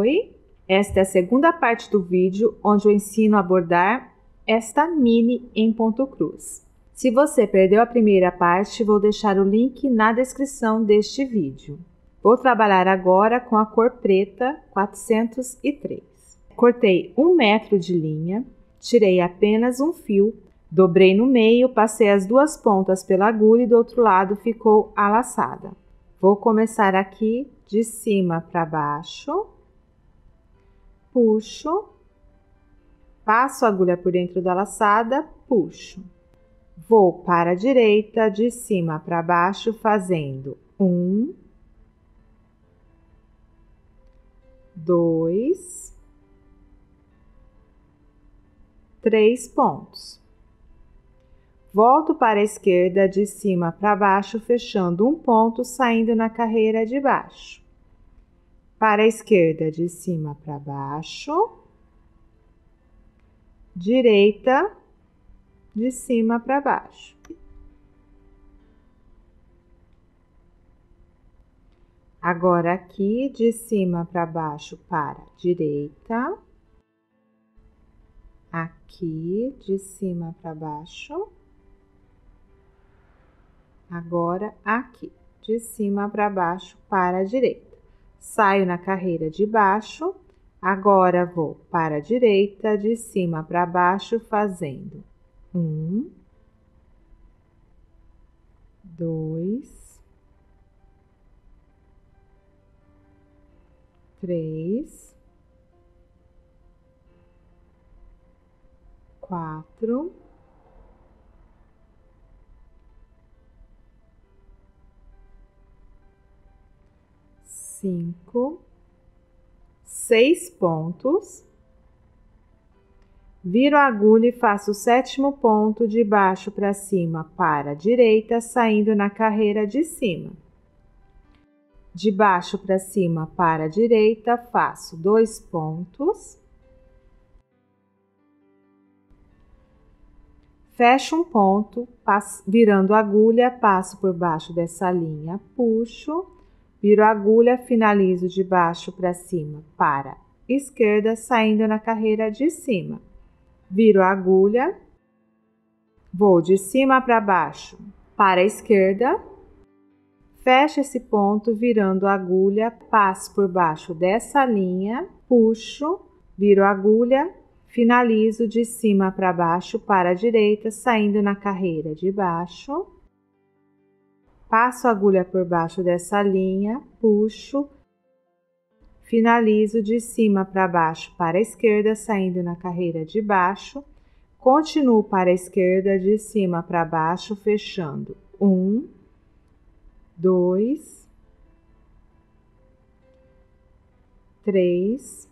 Oi! Esta é a segunda parte do vídeo onde eu ensino a bordar esta mini em ponto cruz. Se você perdeu a primeira parte, vou deixar o link na descrição deste vídeo. Vou trabalhar agora com a cor preta 403. Cortei 1 metro de linha, tirei apenas um fio, dobrei no meio, passei as duas pontas pela agulha e do outro lado ficou a laçada. Vou começar aqui de cima para baixo, puxo, passo a agulha por dentro da laçada, puxo. Vou para a direita, de cima para baixo, fazendo 1, 2, 3 pontos. Volto para a esquerda, de cima para baixo, fechando um ponto, saindo na carreira de baixo. Para a esquerda, de cima para baixo. Direita, de cima para baixo. Agora aqui, de cima para baixo para a direita. Aqui, de cima para baixo. Agora aqui, de cima para baixo para a direita. Saio na carreira de baixo, agora vou para a direita, de cima para baixo, fazendo 1, 2, 3, 4, 5, 6 pontos, viro a agulha e faço o 7º ponto de baixo para cima para a direita, saindo na carreira de cima. De baixo para cima para a direita, faço 2 pontos, fecho um ponto, virando a agulha, passo por baixo dessa linha, puxo, viro a agulha, finalizo de baixo para cima para a esquerda, saindo na carreira de cima. Viro a agulha, vou de cima para baixo para a esquerda, fecho esse ponto, virando a agulha, passo por baixo dessa linha, puxo, viro a agulha, finalizo de cima para baixo para a direita, saindo na carreira de baixo. Passo a agulha por baixo dessa linha, puxo, finalizo de cima para baixo para a esquerda, saindo na carreira de baixo. Continuo para a esquerda, de cima para baixo, fechando 1, 2, 3,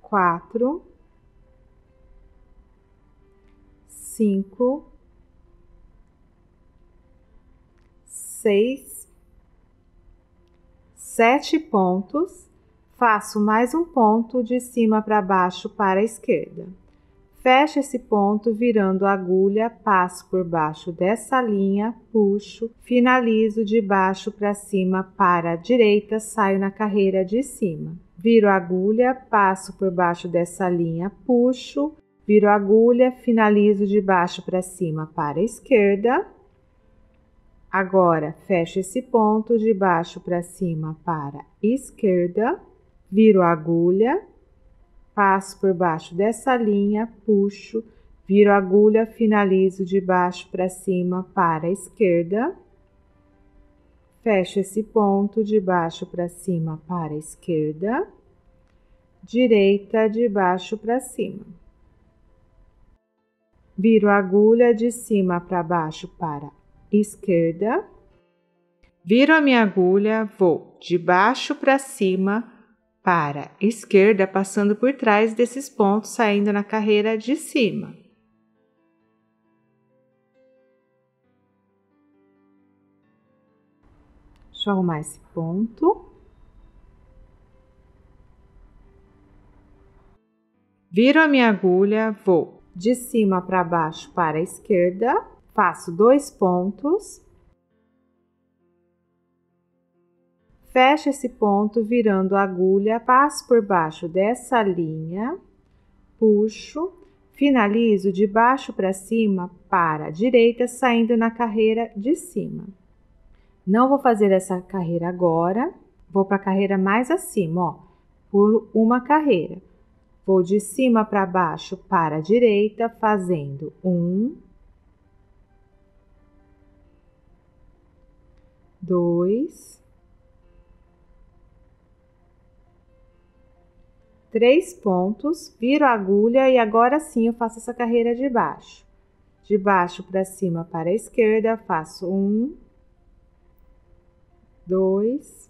4, 5, 6, 7 pontos, faço mais um ponto de cima para baixo para a esquerda. Fecho esse ponto, virando a agulha, passo por baixo dessa linha, puxo, finalizo de baixo para cima para a direita, saio na carreira de cima. Viro a agulha, passo por baixo dessa linha, puxo, viro a agulha, finalizo de baixo para cima para a esquerda. Agora, fecho esse ponto de baixo para cima para a esquerda, viro a agulha, passo por baixo dessa linha, puxo, viro a agulha, finalizo de baixo para cima para a esquerda, fecho esse ponto de baixo para cima para a esquerda, direita de baixo para cima. Viro a agulha de cima para baixo para a esquerda, viro a minha agulha, vou de baixo para cima para a esquerda, passando por trás desses pontos, saindo na carreira de cima. Deixa eu arrumar esse ponto. Viro a minha agulha, vou de cima para baixo para a esquerda, faço 2 pontos, fecho esse ponto virando a agulha, passo por baixo dessa linha, puxo, finalizo de baixo para cima para a direita, saindo na carreira de cima. Não vou fazer essa carreira agora, vou para a carreira mais acima, ó. Pulo uma carreira. Vou de cima para baixo para a direita, fazendo 1, 2, 3 pontos, viro a agulha e agora sim eu faço essa carreira de baixo. De baixo para cima para a esquerda, faço 1, 2,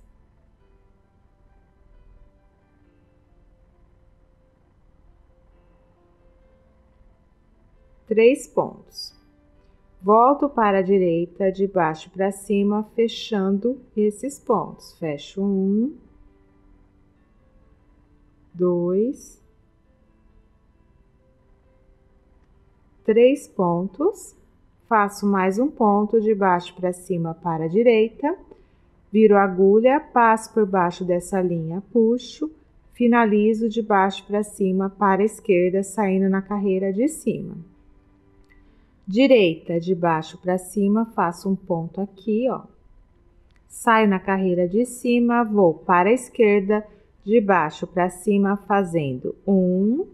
3 pontos. Volto para a direita, de baixo para cima, fechando esses pontos. Fecho 1, 2, 3 pontos. Faço mais um ponto de baixo para cima para a direita. Viro a agulha, passo por baixo dessa linha, puxo, finalizo de baixo para cima para a esquerda, saindo na carreira de cima. Direita, de baixo para cima, faço um ponto aqui, ó. Saio na carreira de cima, vou para a esquerda, de baixo para cima, fazendo 1,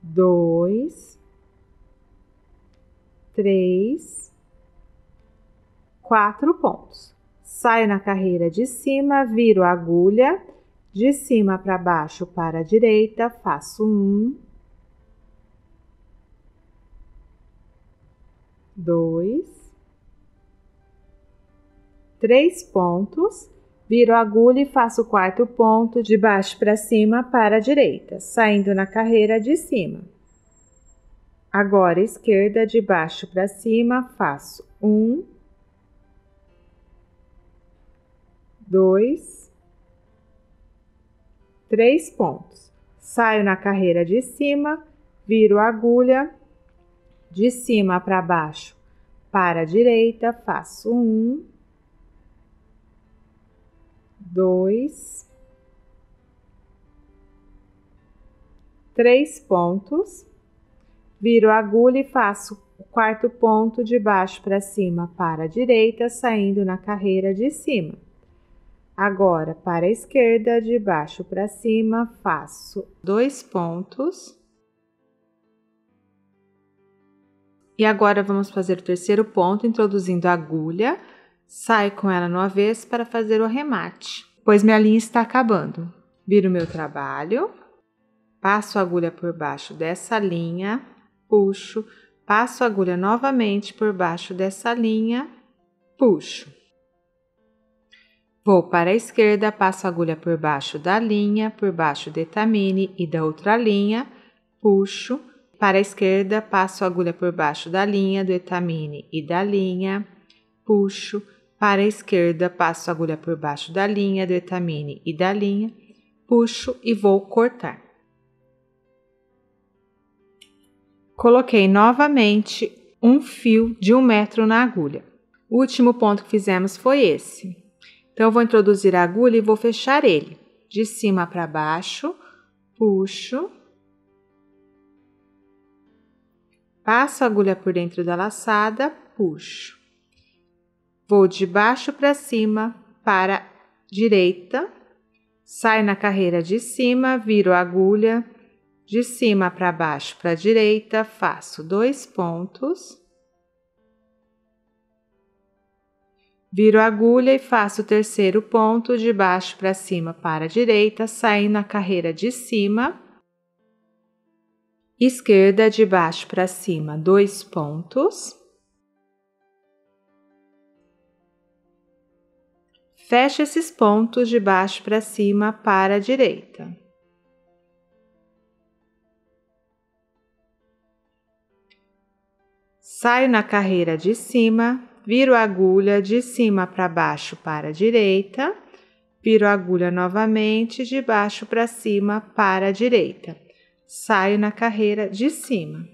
2, 3, 4 pontos. Saio na carreira de cima, viro a agulha, de cima para baixo para a direita, faço 1, 2, 3 pontos, viro a agulha e faço o quarto ponto de baixo para cima para a direita, saindo na carreira de cima. Agora, esquerda, de baixo para cima, faço 1, 2, 3 pontos. Saio na carreira de cima, viro a agulha, de cima para baixo para a direita, faço 1, 2, 3 pontos. Viro a agulha e faço o quarto ponto de baixo para cima para a direita, saindo na carreira de cima. Agora, para a esquerda, de baixo para cima, faço 2 pontos. E agora vamos fazer o terceiro ponto, introduzindo a agulha. Saio com ela no avesso para fazer o arremate, pois minha linha está acabando. Viro meu trabalho, passo a agulha por baixo dessa linha, puxo, passo a agulha novamente por baixo dessa linha, puxo. Vou para a esquerda, passo a agulha por baixo da linha, por baixo do etamine e da outra linha, puxo. Para a esquerda, passo a agulha por baixo da linha, do etamine e da linha, puxo. Para a esquerda, passo a agulha por baixo da linha, do etamine e da linha, puxo e vou cortar. Coloquei novamente um fio de 1 metro na agulha. O último ponto que fizemos foi esse. Então, eu vou introduzir a agulha e vou fechar ele. De cima para baixo, puxo. Passo a agulha por dentro da laçada, puxo. Vou de baixo para cima para a direita. Saio na carreira de cima, viro a agulha. De cima para baixo para a direita, faço 2 pontos. Viro a agulha e faço o terceiro ponto de baixo para cima para a direita, saindo na carreira de cima. Esquerda, de baixo para cima, 2 pontos. Fecho esses pontos de baixo para cima para a direita. Saio na carreira de cima, viro a agulha de cima para baixo para a direita, viro a agulha novamente de baixo para cima para a direita. Saio na carreira de cima.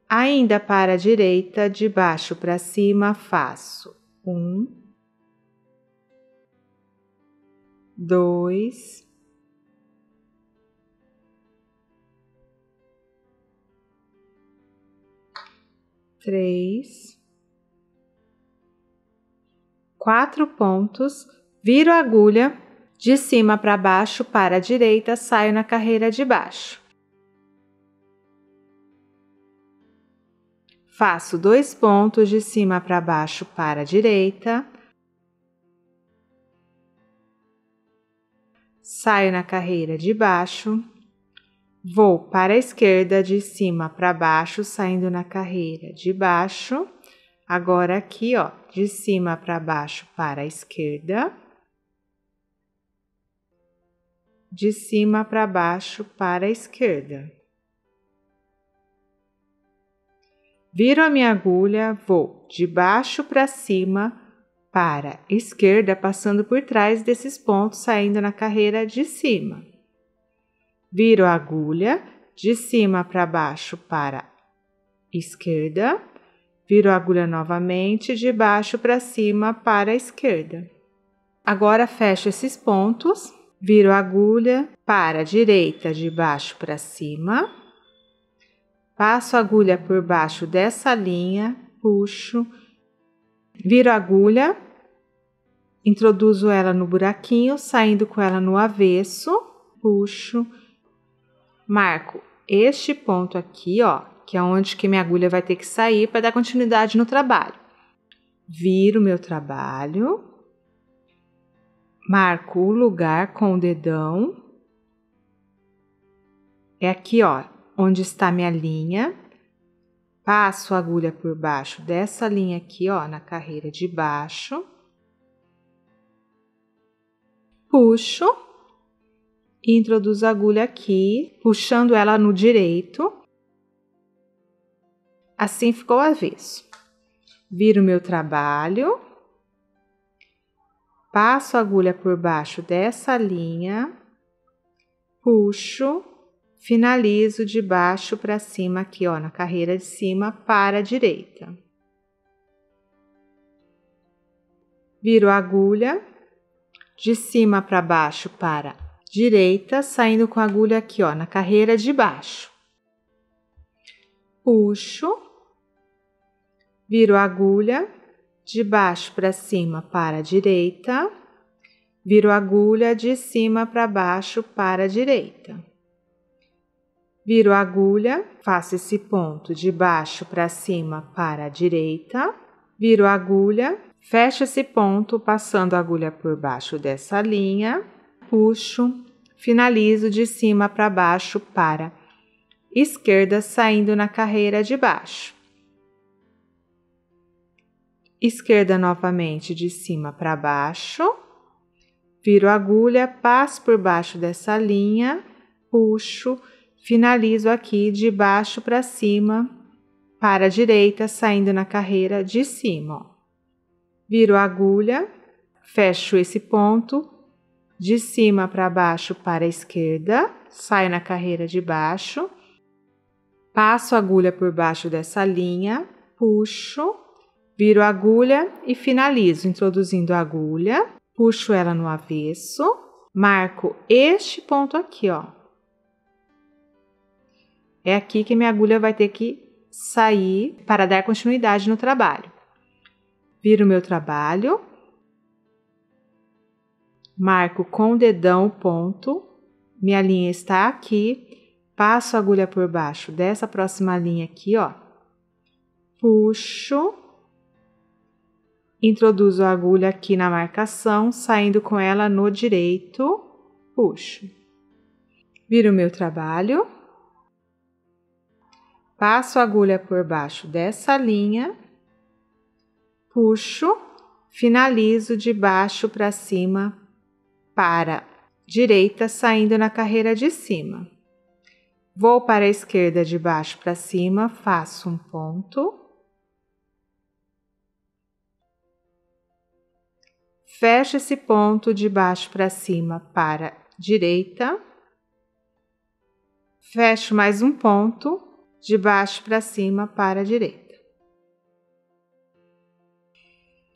Ainda para a direita, de baixo para cima, faço 1, 2, 3, 4 pontos, viro a agulha de cima para baixo para a direita, saio na carreira de baixo. Faço 2 pontos de cima para baixo para a direita. Saio na carreira de baixo. Vou para a esquerda de cima para baixo, saindo na carreira de baixo. Agora aqui, ó, de cima para baixo para a esquerda. De cima para baixo para a esquerda. Viro a minha agulha, vou de baixo para cima para a esquerda, passando por trás desses pontos, saindo na carreira de cima. Viro a agulha, de cima para baixo para a esquerda. Viro a agulha novamente, de baixo para cima para a esquerda. Agora fecho esses pontos, viro a agulha para a direita, de baixo para cima. Passo a agulha por baixo dessa linha, puxo, viro a agulha, introduzo ela no buraquinho, saindo com ela no avesso, puxo, marco este ponto aqui, ó, que é onde que minha agulha vai ter que sair para dar continuidade no trabalho. Viro meu trabalho, marco o lugar com o dedão, é aqui, ó, onde está minha linha, passo a agulha por baixo dessa linha aqui, ó, na carreira de baixo, puxo, e introduzo a agulha aqui, puxando ela no direito, assim ficou o avesso. Viro meu trabalho, passo a agulha por baixo dessa linha, puxo, finalizo de baixo para cima aqui, ó, na carreira de cima para a direita. Viro a agulha de cima para baixo para a direita, saindo com a agulha aqui, ó, na carreira de baixo. Puxo, viro a agulha de baixo para cima para a direita, viro a agulha de cima para baixo para a direita. Viro a agulha, faço esse ponto de baixo para cima para a direita, viro a agulha, fecho esse ponto passando a agulha por baixo dessa linha, puxo, finalizo de cima para baixo para a esquerda, saindo na carreira de baixo. Esquerda novamente de cima para baixo, viro a agulha, passo por baixo dessa linha, puxo, finalizo aqui de baixo para cima, para a direita, saindo na carreira de cima, ó. Viro a agulha, fecho esse ponto, de cima para baixo para a esquerda, saio na carreira de baixo, passo a agulha por baixo dessa linha, puxo, viro a agulha e finalizo, introduzindo a agulha, puxo ela no avesso, marco este ponto aqui, ó. É aqui que minha agulha vai ter que sair para dar continuidade no trabalho. Viro meu trabalho, marco com o dedão o ponto, minha linha está aqui, passo a agulha por baixo dessa próxima linha aqui, ó, puxo, introduzo a agulha aqui na marcação, saindo com ela no direito, puxo. Viro meu trabalho, passo a agulha por baixo dessa linha, puxo, finalizo de baixo para cima para a direita, saindo na carreira de cima. Vou para a esquerda de baixo para cima, faço um ponto. Fecho esse ponto de baixo para cima para a direita. Fecho mais um ponto de baixo para cima para a direita.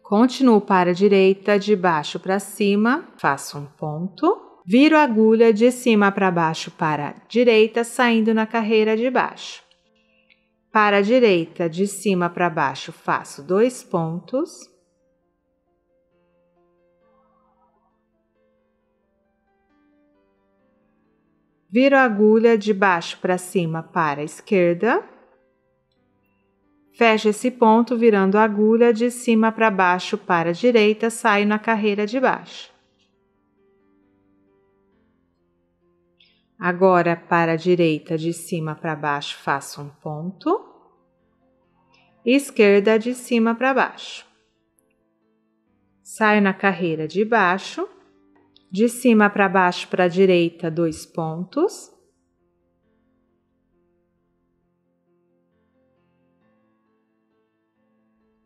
Continuo para a direita, de baixo para cima, faço um ponto, viro a agulha de cima para baixo para a direita, saindo na carreira de baixo. Para a direita, de cima para baixo, faço 2 pontos. Viro a agulha de baixo para cima para a esquerda. Fecho esse ponto virando a agulha de cima para baixo para a direita, saio na carreira de baixo. Agora, para a direita, de cima para baixo, faço um ponto. Esquerda, de cima para baixo. Saio na carreira de baixo. De cima para baixo para a direita, 2 pontos.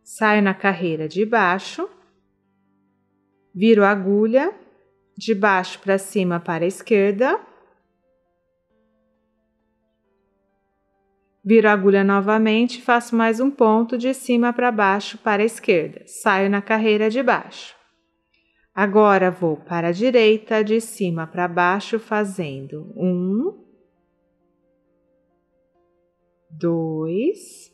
Saio na carreira de baixo. Viro a agulha. De baixo para cima para a esquerda. Viro a agulha novamente, faço mais um ponto de cima para baixo para a esquerda. Saio na carreira de baixo. Agora, vou para a direita, de cima para baixo, fazendo 1, 2,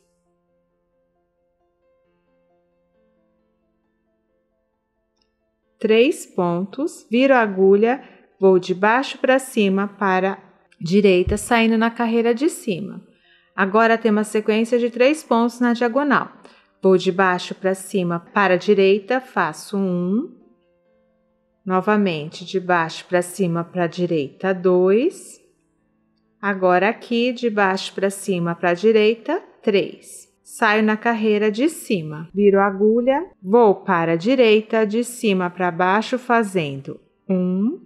3 pontos, viro a agulha, vou de baixo para cima para a direita, saindo na carreira de cima. Agora tem uma sequência de 3 pontos na diagonal. Vou de baixo para cima para a direita, faço 1. Novamente, de baixo para cima para a direita, 2. Agora aqui, de baixo para cima para a direita, 3. Saio na carreira de cima, viro a agulha, vou para a direita, de cima para baixo, fazendo 1,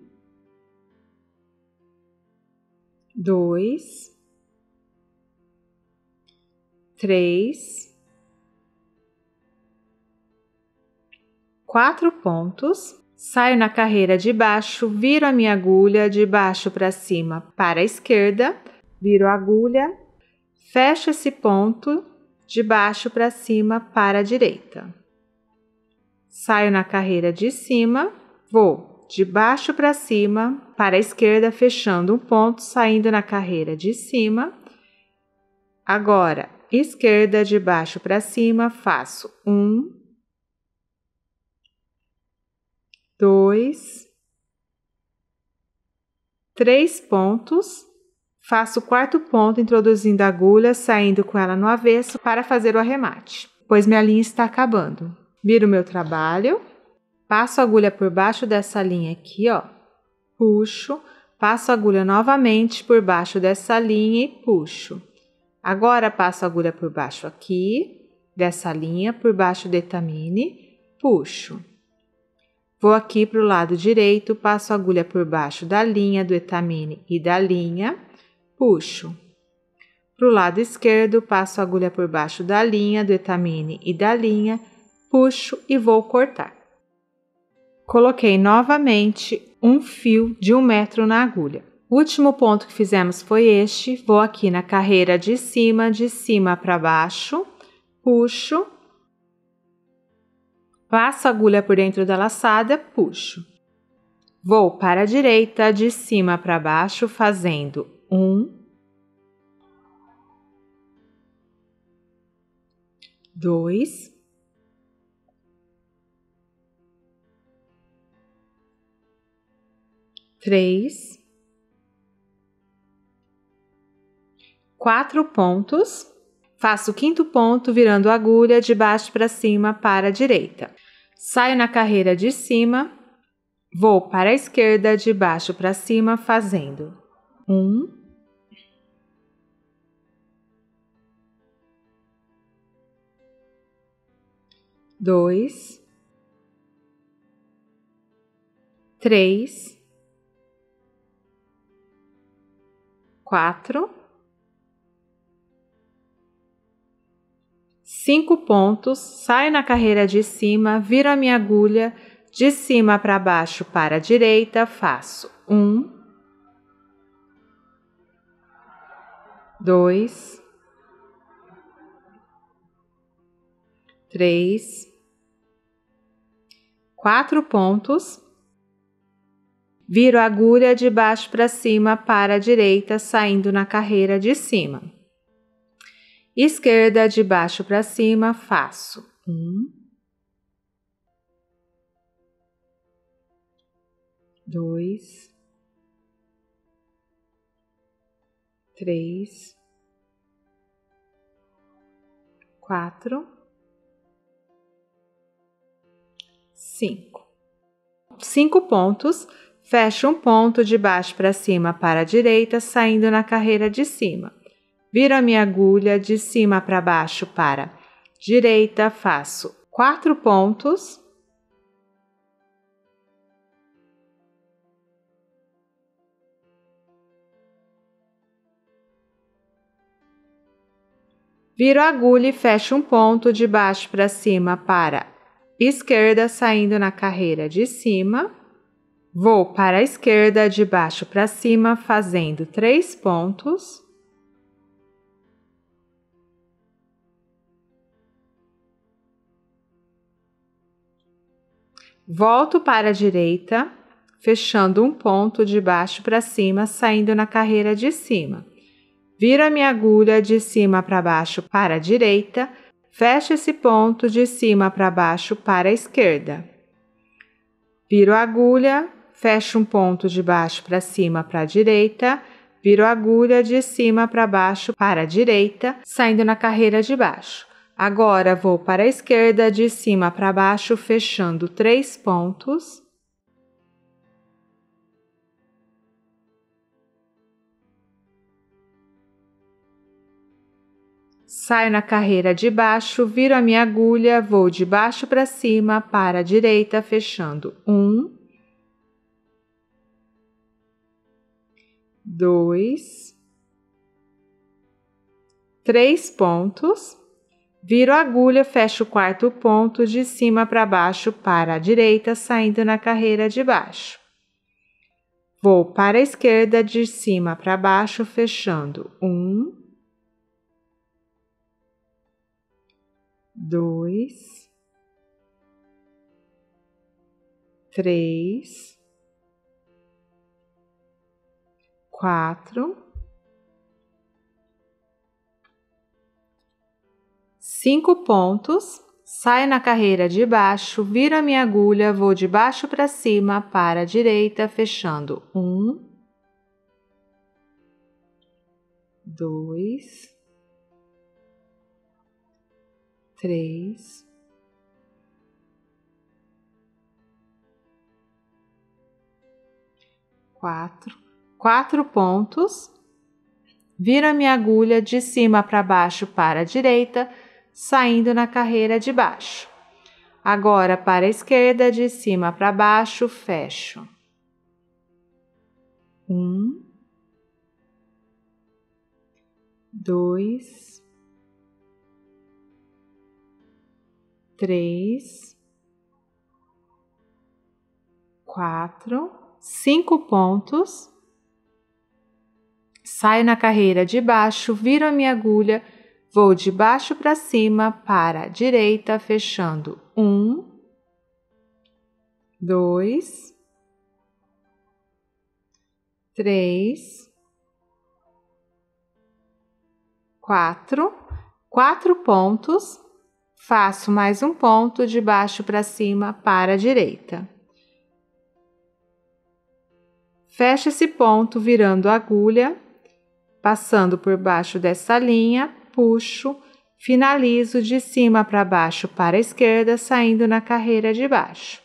2, 3, 4 pontos, saio na carreira de baixo, viro a minha agulha de baixo para cima para a esquerda, viro a agulha, fecho esse ponto de baixo para cima para a direita. Saio na carreira de cima, vou de baixo para cima para a esquerda, fechando um ponto, saindo na carreira de cima. Agora, esquerda de baixo para cima, faço 1, 2, 3 pontos, faço o 4º ponto introduzindo a agulha, saindo com ela no avesso para fazer o arremate, pois minha linha está acabando. Viro meu trabalho, passo a agulha por baixo dessa linha aqui, ó, puxo, passo a agulha novamente por baixo dessa linha e puxo. Agora, passo a agulha por baixo aqui, dessa linha, por baixo do etamine, puxo. Vou aqui para o lado direito, passo a agulha por baixo da linha do etamine e da linha, puxo. Para o lado esquerdo, passo a agulha por baixo da linha do etamine e da linha, puxo e vou cortar. Coloquei novamente um fio de 1 metro na agulha. O último ponto que fizemos foi este, vou aqui na carreira de cima para baixo, puxo, passo a agulha por dentro da laçada, puxo. Vou para a direita, de cima para baixo, fazendo 1, 2, 3, 4 pontos, faço o 5º ponto virando a agulha de baixo para cima para a direita. Saio na carreira de cima, vou para a esquerda de baixo para cima fazendo 1, 2, 3, 4, 5 pontos, saio na carreira de cima, viro a minha agulha de cima para baixo para a direita, faço 1, 2, 3, 4 pontos. Viro a agulha de baixo para cima para a direita, saindo na carreira de cima. Esquerda de baixo para cima, faço 1, 2, 3, 4, 5. 5 pontos, fecho um ponto de baixo para cima para a direita, saindo na carreira de cima. Viro a minha agulha de cima para baixo para direita, faço 4 pontos. Viro a agulha e fecho um ponto de baixo para cima para esquerda, saindo na carreira de cima. Vou para a esquerda de baixo para cima, fazendo 3 pontos. Volto para a direita, fechando um ponto de baixo para cima, saindo na carreira de cima. Viro a minha agulha de cima para baixo para a direita, fecho esse ponto de cima para baixo para a esquerda. Viro a agulha, fecho um ponto de baixo para cima para a direita, viro a agulha de cima para baixo para a direita, saindo na carreira de baixo. Agora vou para a esquerda de cima para baixo, fechando 3 pontos. Saio na carreira de baixo, viro a minha agulha, vou de baixo para cima para a direita, fechando 1, 2, 3 pontos. Viro a agulha, fecho o 4º ponto de cima para baixo para a direita, saindo na carreira de baixo. Vou para a esquerda de cima para baixo, fechando 1, 2, 3, 4, 5 pontos, saio na carreira de baixo, viro a minha agulha, vou de baixo para cima para a direita, fechando 1, 2, 3, 4 pontos. Viro a minha agulha de cima para baixo para a direita, saindo na carreira de baixo. Agora para a esquerda, de cima para baixo, fecho 1, 2, 3, 4, 5 pontos. Saio na carreira de baixo, viro a minha agulha, vou de baixo para cima para a direita, fechando 1, 2, 3, 4, 4 pontos. Faço mais um ponto de baixo para cima para a direita. Fecho esse ponto virando a agulha, passando por baixo dessa linha, puxo, finalizo de cima para baixo para a esquerda, saindo na carreira de baixo.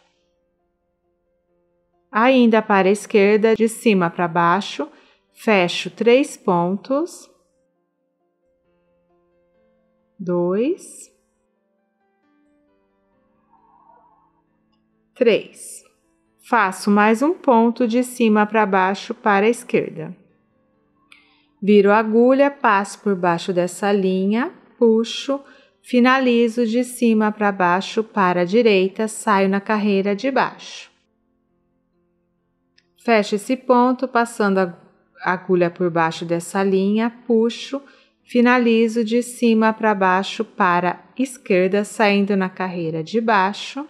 Ainda para a esquerda, de cima para baixo, fecho 3 pontos, 2, 3. Faço mais um ponto de cima para baixo para a esquerda. Viro a agulha, passo por baixo dessa linha, puxo, finalizo de cima para baixo para a direita, saio na carreira de baixo. Fecho esse ponto, passando a agulha por baixo dessa linha, puxo, finalizo de cima para baixo para a esquerda, saindo na carreira de baixo.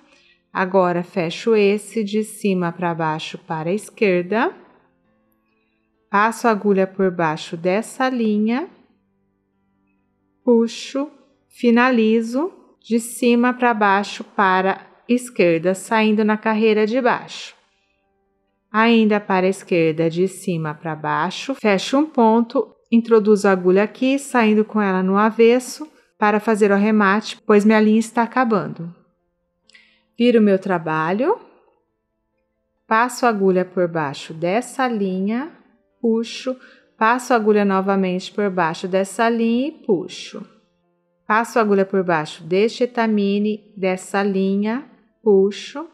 Agora, fecho esse de cima para baixo para a esquerda. Passo a agulha por baixo dessa linha. Puxo, finalizo de cima para baixo para a esquerda, saindo na carreira de baixo. Ainda para a esquerda, de cima para baixo, fecho um ponto, introduzo a agulha aqui, saindo com ela no avesso para fazer o arremate, pois minha linha está acabando. Viro meu trabalho, passo a agulha por baixo dessa linha, puxo, passo a agulha novamente por baixo dessa linha e puxo. Passo a agulha por baixo deste etamine, dessa linha, puxo.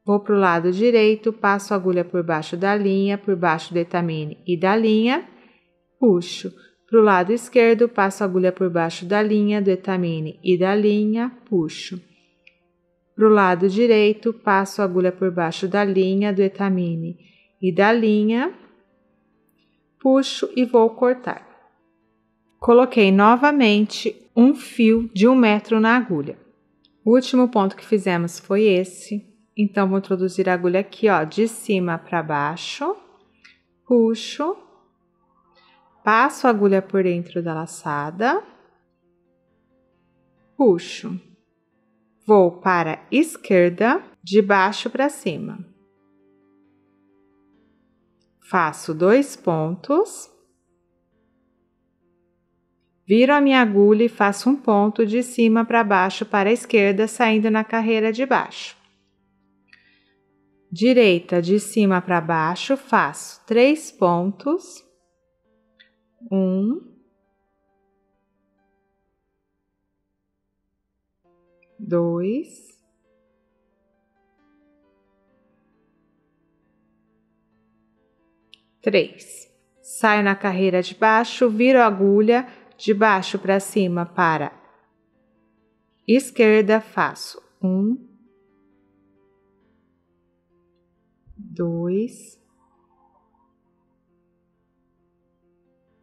Vou para o lado direito, passo a agulha por baixo da linha, por baixo do etamine e da linha, puxo. Para o lado esquerdo, passo a agulha por baixo da linha, do etamine e da linha, puxo. Para o lado direito, passo a agulha por baixo da linha, do etamine e da linha, puxo e vou cortar. Coloquei novamente um fio de 1 metro na agulha. O último ponto que fizemos foi esse. Então, vou introduzir a agulha aqui, ó, de cima para baixo, puxo, passo a agulha por dentro da laçada, puxo, vou para a esquerda, de baixo para cima. Faço 2 pontos, viro a minha agulha e faço um ponto de cima para baixo para a esquerda, saindo na carreira de baixo. Direita, de cima para baixo, faço 3 pontos, 1, 2, 3. Saio na carreira de baixo, viro a agulha de baixo para cima para esquerda, faço 1, 2,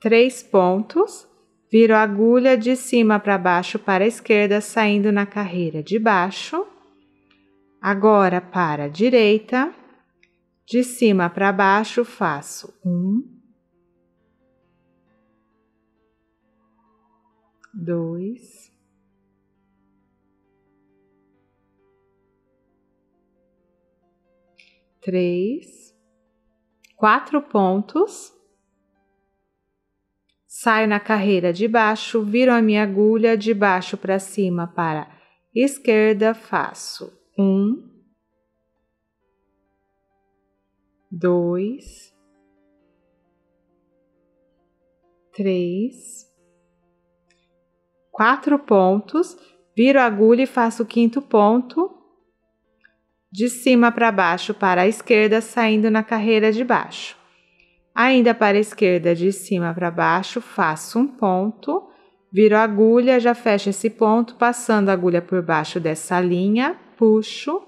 3 pontos, viro a agulha de cima para baixo para a esquerda, saindo na carreira de baixo. Agora para a direita, de cima para baixo, faço 1, 2, 3, 4 pontos, saio na carreira de baixo, viro a minha agulha de baixo para cima para esquerda, faço 1, 2, 3, 4 pontos, viro a agulha e faço o 5º ponto, de cima para baixo para a esquerda, saindo na carreira de baixo. Ainda para a esquerda, de cima para baixo, faço um ponto, viro a agulha, já fecho esse ponto, passando a agulha por baixo dessa linha, puxo,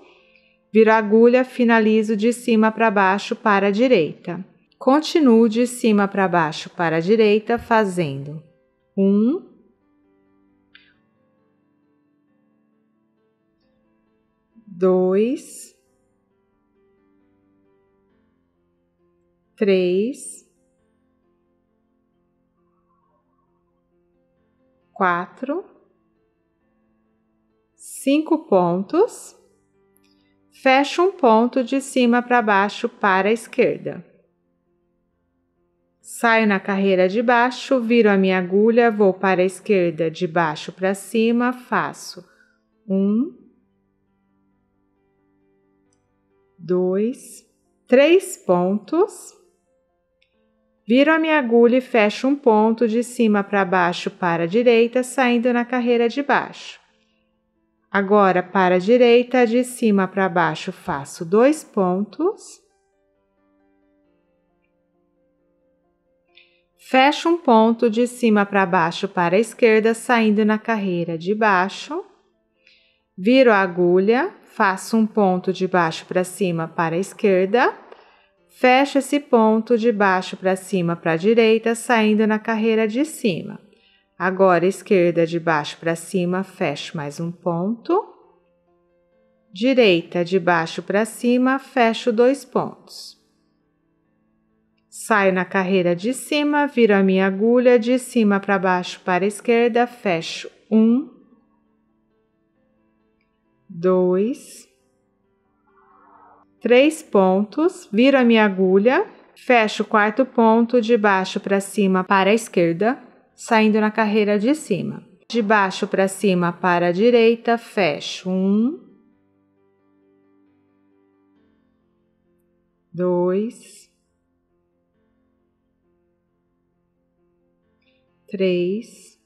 viro a agulha, finalizo de cima para baixo para a direita. Continuo de cima para baixo para a direita, fazendo 1, 2, 3, 4, 5 pontos, fecho um ponto de cima para baixo para a esquerda. Saio na carreira de baixo, viro a minha agulha, vou para a esquerda, de baixo para cima, faço 1, 2, 3 pontos, viro a minha agulha e fecho um ponto de cima para baixo para a direita, saindo na carreira de baixo. Agora, para a direita, de cima para baixo, faço 2 pontos, fecho um ponto de cima para baixo para a esquerda, saindo na carreira de baixo, viro a agulha, faço um ponto de baixo para cima para a esquerda, fecho esse ponto de baixo para cima para a direita, saindo na carreira de cima. Agora, esquerda de baixo para cima, fecho mais um ponto. direita, de baixo para cima, fecho 2 pontos. Saio na carreira de cima, viro a minha agulha de cima para baixo para a esquerda, fecho 1, 2, 3 pontos, viro a minha agulha, fecho o 4º ponto de baixo para cima para a esquerda, saindo na carreira de cima. De baixo para cima para a direita, fecho 1, 2, 3,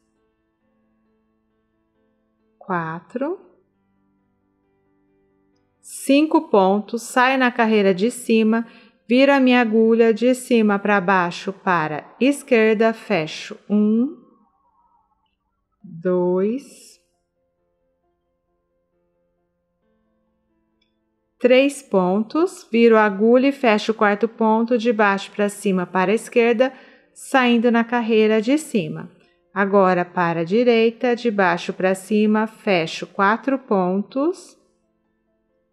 4, 5 pontos, saio na carreira de cima, viro a minha agulha de cima para baixo para a esquerda, fecho 1, 2, 3 pontos, viro a agulha e fecho o 4º ponto de baixo para cima para a esquerda, saindo na carreira de cima. Agora para a direita, de baixo para cima, fecho 4 pontos,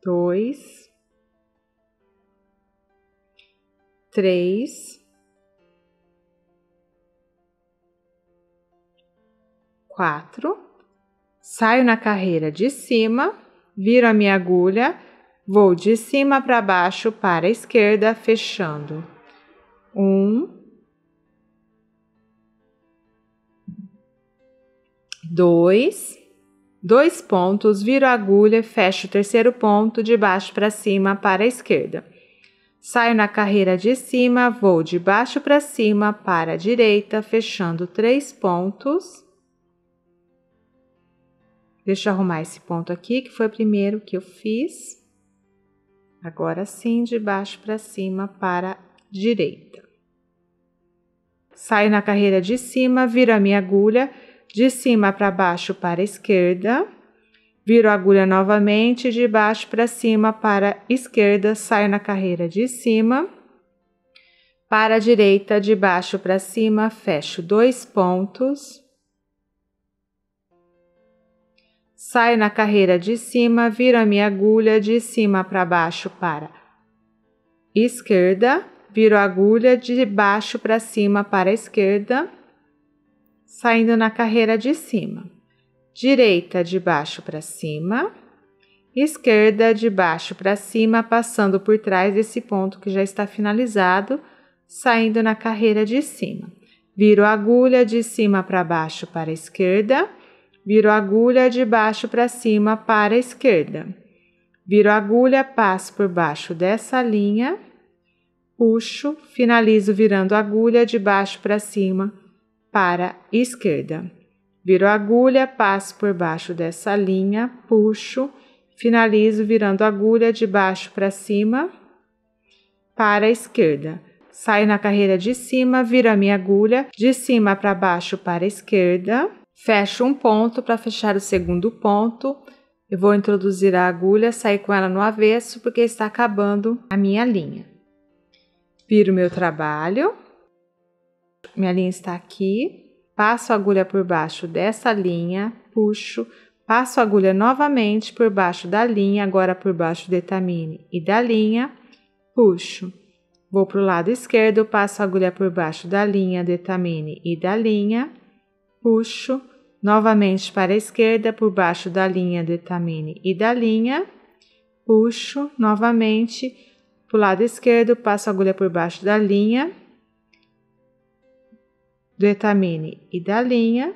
2, 3, 4, saio na carreira de cima, viro a minha agulha, vou de cima para baixo para a esquerda, fechando 1, 2, 2 pontos, viro a agulha, fecho o 3º ponto de baixo para cima para a esquerda. Saio na carreira de cima, vou de baixo para cima para a direita, fechando 3 pontos. Deixa eu arrumar esse ponto aqui, que foi o primeiro que eu fiz. Agora sim, de baixo para cima para a direita. Saio na carreira de cima, viro a minha agulha, de cima para baixo para a esquerda. Viro a agulha novamente, de baixo para cima para a esquerda, saio na carreira de cima. Para a direita, de baixo para cima, fecho 2 pontos. Saio na carreira de cima, viro a minha agulha de cima para baixo para a esquerda. Viro a agulha de baixo para cima para a esquerda, saindo na carreira de cima. Direita, de baixo para cima, esquerda, de baixo para cima, passando por trás desse ponto que já está finalizado, saindo na carreira de cima. Viro a agulha de cima para baixo para a esquerda, viro a agulha de baixo para cima para a esquerda. Viro a agulha, passo por baixo dessa linha, puxo, finalizo virando a agulha de baixo para cima para a esquerda. Viro a agulha, passo por baixo dessa linha, puxo, finalizo virando a agulha de baixo para cima para a esquerda. Saio na carreira de cima, viro a minha agulha de cima para baixo para a esquerda, fecho um ponto para fechar o 2º ponto. Eu vou introduzir a agulha, sair com ela no avesso porque está acabando a minha linha. Viro meu trabalho, minha linha está aqui. Passo a agulha por baixo dessa linha, puxo, passo a agulha novamente por baixo da linha, agora por baixo do etamine e da linha, puxo. Vou para o lado esquerdo, passo a agulha por baixo da linha, do etamine e da linha, puxo, novamente para a esquerda, por baixo da linha, do etamine e da linha, puxo, novamente, para o lado esquerdo, passo a agulha por baixo da linha, do etamine e da linha,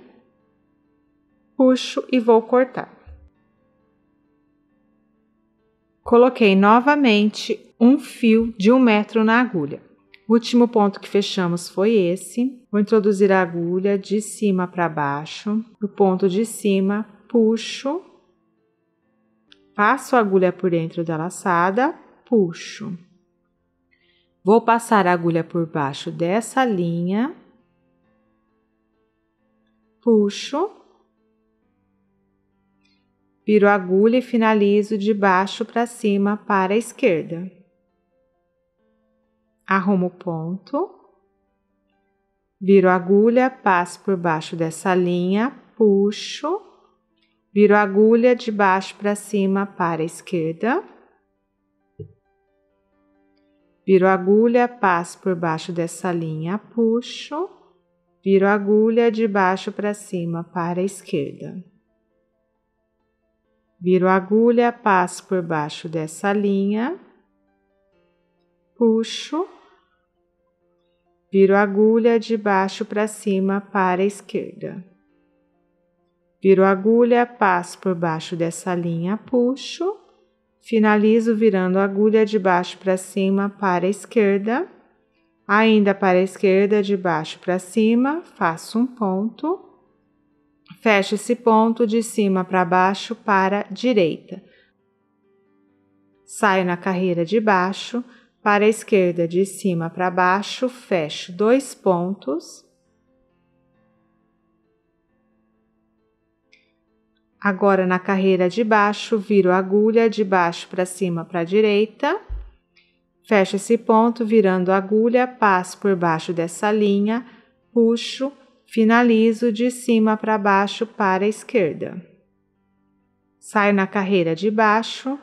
puxo e vou cortar. Coloquei novamente um fio de 1 metro na agulha. O último ponto que fechamos foi esse. Vou introduzir a agulha de cima para baixo, no ponto de cima, puxo, passo a agulha por dentro da laçada, puxo. Vou passar a agulha por baixo dessa linha, puxo, viro a agulha e finalizo de baixo para cima para a esquerda. Arrumo o ponto, viro a agulha, passo por baixo dessa linha, puxo, viro a agulha de baixo para cima para a esquerda, viro a agulha, passo por baixo dessa linha, puxo, viro a agulha de baixo para cima para a esquerda. Viro a agulha, passo por baixo dessa linha, puxo, viro a agulha de baixo para cima para a esquerda. Viro a agulha, passo por baixo dessa linha, puxo, finalizo virando a agulha de baixo para cima para a esquerda. Ainda para a esquerda, de baixo para cima, faço um ponto. Fecho esse ponto de cima para baixo para a direita. Saio na carreira de baixo, para a esquerda de cima para baixo, fecho 2 pontos. Agora na carreira de baixo, viro a agulha de baixo para cima para a direita. Fecho esse ponto, virando a agulha, passo por baixo dessa linha, puxo, finalizo de cima para baixo para a esquerda. Saio na carreira de baixo,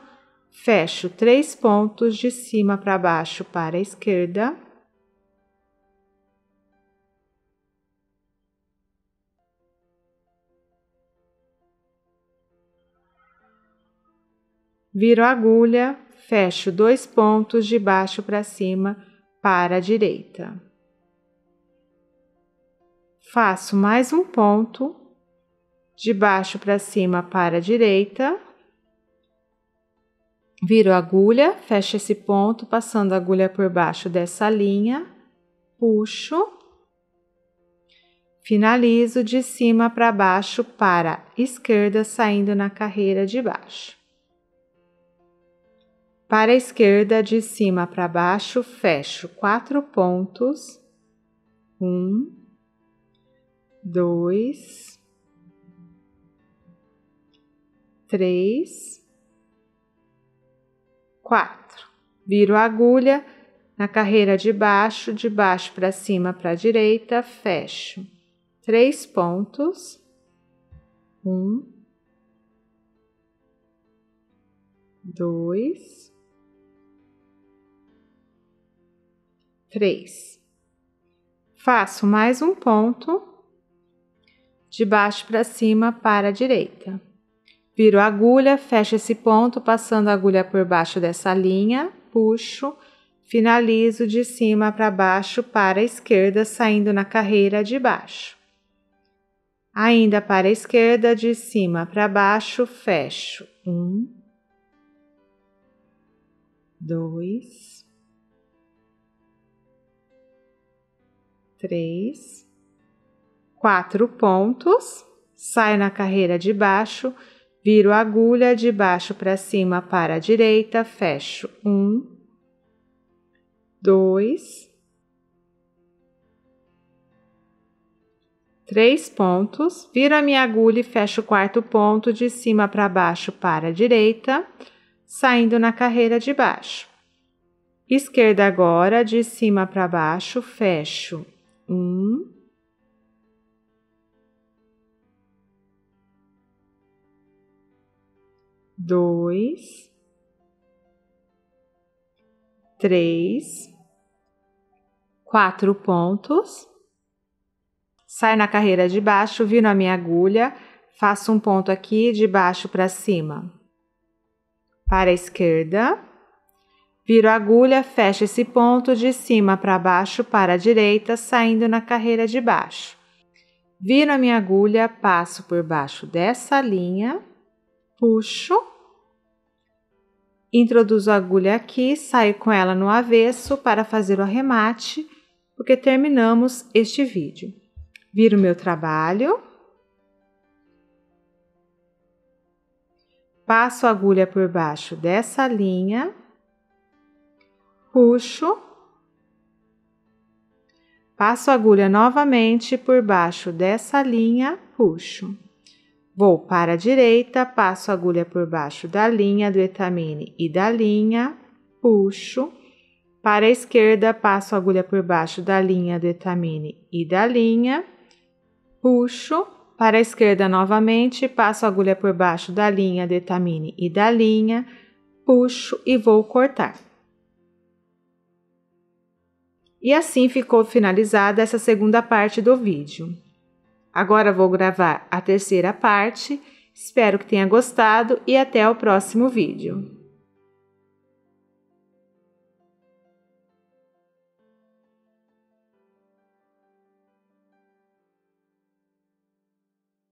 fecho 3 pontos de cima para baixo para a esquerda. Viro a agulha, fecho 2 pontos de baixo para cima para a direita. Faço mais um ponto, de baixo para cima para a direita. Viro a agulha, fecho esse ponto, passando a agulha por baixo dessa linha, puxo. Finalizo de cima para baixo para a esquerda, saindo na carreira de baixo. Para a esquerda, de cima para baixo, fecho 4 pontos. 1, 2, 3, 4. Viro a agulha na carreira de baixo para cima para a direita, fecho 3 pontos. 1, 2, 3. Faço mais um ponto, de baixo para cima para a direita. Viro a agulha, fecho esse ponto, passando a agulha por baixo dessa linha, puxo, finalizo de cima para baixo para a esquerda, saindo na carreira de baixo. Ainda para a esquerda, de cima para baixo, fecho 1, 2, 3, 4 pontos, saio na carreira de baixo, viro a agulha de baixo para cima para a direita, fecho 1, 2, 3 pontos, viro a minha agulha e fecho o 4º ponto de cima para baixo para a direita, saindo na carreira de baixo. Esquerda agora, de cima para baixo, fecho 1, 2, 3, 4 pontos. Saio na carreira de baixo, viro a minha agulha, faço um ponto aqui de baixo para cima. Para a esquerda, viro a agulha, fecho esse ponto de cima para baixo para a direita, saindo na carreira de baixo. Viro a minha agulha, passo por baixo dessa linha, puxo, introduzo a agulha aqui, saio com ela no avesso para fazer o arremate, porque terminamos este vídeo. Viro meu trabalho, passo a agulha por baixo dessa linha, puxo, passo a agulha novamente por baixo dessa linha, puxo. Vou para a direita, passo a agulha por baixo da linha do etamine e da linha, puxo. Para a esquerda, passo a agulha por baixo da linha do etamine e da linha, puxo. Para a esquerda novamente, passo a agulha por baixo da linha, detamine e da linha, puxo e vou cortar. E assim ficou finalizada essa segunda parte do vídeo. Agora vou gravar a terceira parte. Espero que tenha gostado e até o próximo vídeo.